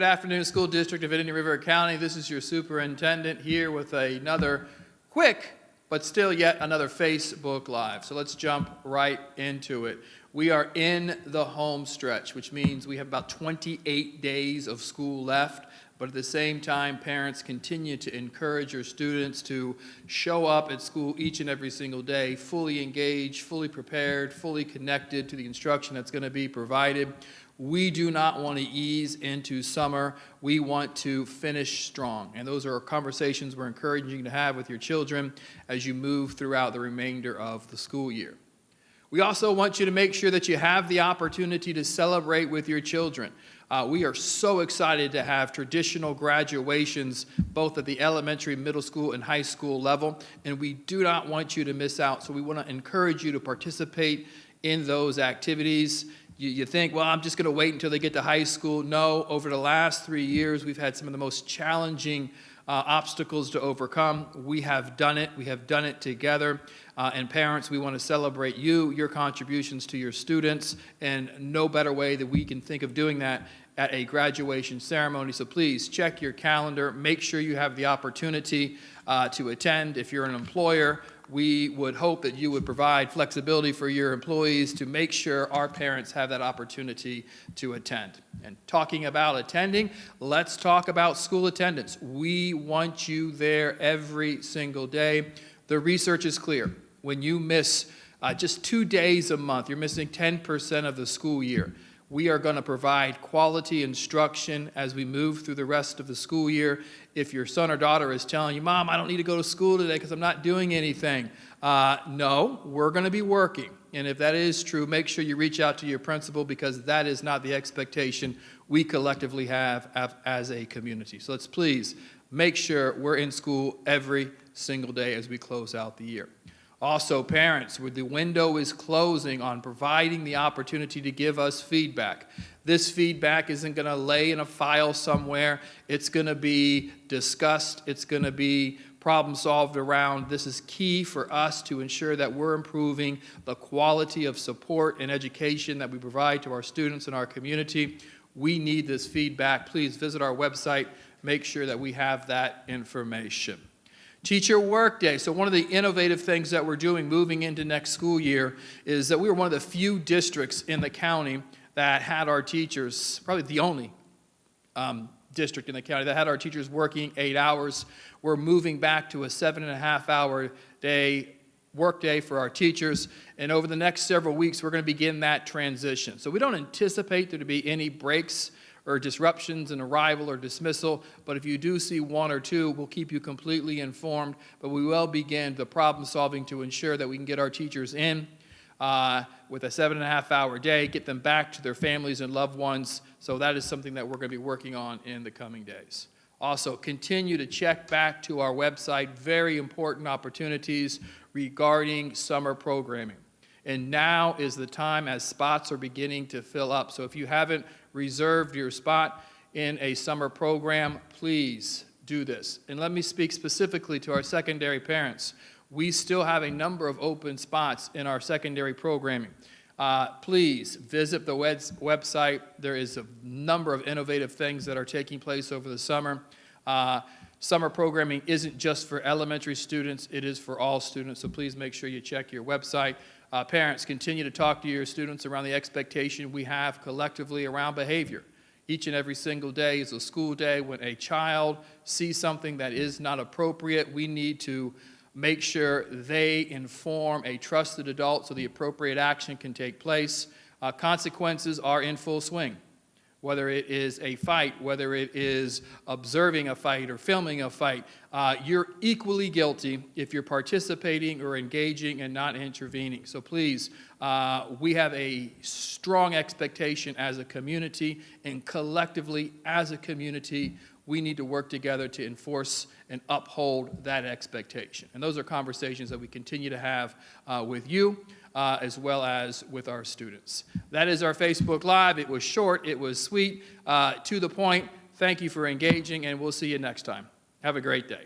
Good afternoon, School District of Indian River County. This is your superintendent here with another quick, but still yet another Facebook Live. So let's jump right into it. We are in the home stretch, which means we have about 28 days of school left. But at the same time, parents continue to encourage your students to show up at school each and every single day, fully engaged, fully prepared, fully connected to the instruction that's going to be provided. We do not want to ease into summer. We want to finish strong. And those are conversations we're encouraging you to have with your children as you move throughout the remainder of the school year. We also want you to make sure that you have the opportunity to celebrate with your children. We are so excited to have traditional graduations both at the elementary, middle school, and high school level, and we do not want you to miss out. So we want to encourage you to participate in those activities. You think, well, I'm just going to wait until they get to high school. No, over the last 3 years, we've had some of the most challenging obstacles to overcome. We have done it. We have done it together. And parents, we want to celebrate you, your contributions to your students, and no better way that we can think of doing that at a graduation ceremony. So please check your calendar. Make sure you have the opportunity to attend. If you're an employer, we would hope that you would provide flexibility for your employees to make sure our parents have that opportunity to attend. And talking about attending, let's talk about school attendance. We want you there every single day. The research is clear. When you miss just 2 days a month, you're missing 10% of the school year. We are going to provide quality instruction as we move through the rest of the school year. If your son or daughter is telling you, Mom, I don't need to go to school today because I'm not doing anything. No, we're going to be working. And if that is true, make sure you reach out to your principal because that is not the expectation we collectively have as a community. So let's please make sure we're in school every single day as we close out the year. Also, parents, the window is closing on providing the opportunity to give us feedback. This feedback isn't going to lay in a file somewhere. It's going to be discussed. It's going to be problem solved around. This is key for us to ensure that we're improving the quality of support and education that we provide to our students and our community. We need this feedback. Please visit our website. Make sure that we have that information. Teacher Workday. So one of the innovative things that we're doing moving into next school year is that we were one of the few districts in the county that had our teachers, probably the only district in the county that had our teachers working 8 hours. We're moving back to a 7.5-hour workday for our teachers, and over the next several weeks, we're going to begin that transition. So we don't anticipate there to be any breaks or disruptions in arrival or dismissal, but if you do see one or two, we'll keep you completely informed, but we will begin the problem solving to ensure that we can get our teachers in with a 7.5-hour day, get them back to their families and loved ones, so that is something that we're going to be working on in the coming days. Also, continue to check back to our website, very important opportunities regarding summer programming. And now is the time as spots are beginning to fill up. So if you haven't reserved your spot in a summer program, please do this. And let me speak specifically to our secondary parents. We still have a number of open spots in our secondary programming. Please visit the website. There is a number of innovative things that are taking place over the summer. Summer programming isn't just for elementary students, it is for all students, so please make sure you check your website. Parents, continue to talk to your students around the expectation we have collectively around behavior. Each and every single day is a school day. When a child sees something that is not appropriate, we need to make sure they inform a trusted adult so the appropriate action can take place. Consequences are in full swing. Whether it is a fight, whether it is observing a fight or filming a fight, you're equally guilty if you're participating or engaging and not intervening. So please, we have a strong expectation as a community, and collectively as a community, we need to work together to enforce and uphold that expectation. And those are conversations that we continue to have with you, as well as with our students. That is our Facebook Live. It was short, it was sweet, to the point. Thank you for engaging, and we'll see you next time. Have a great day.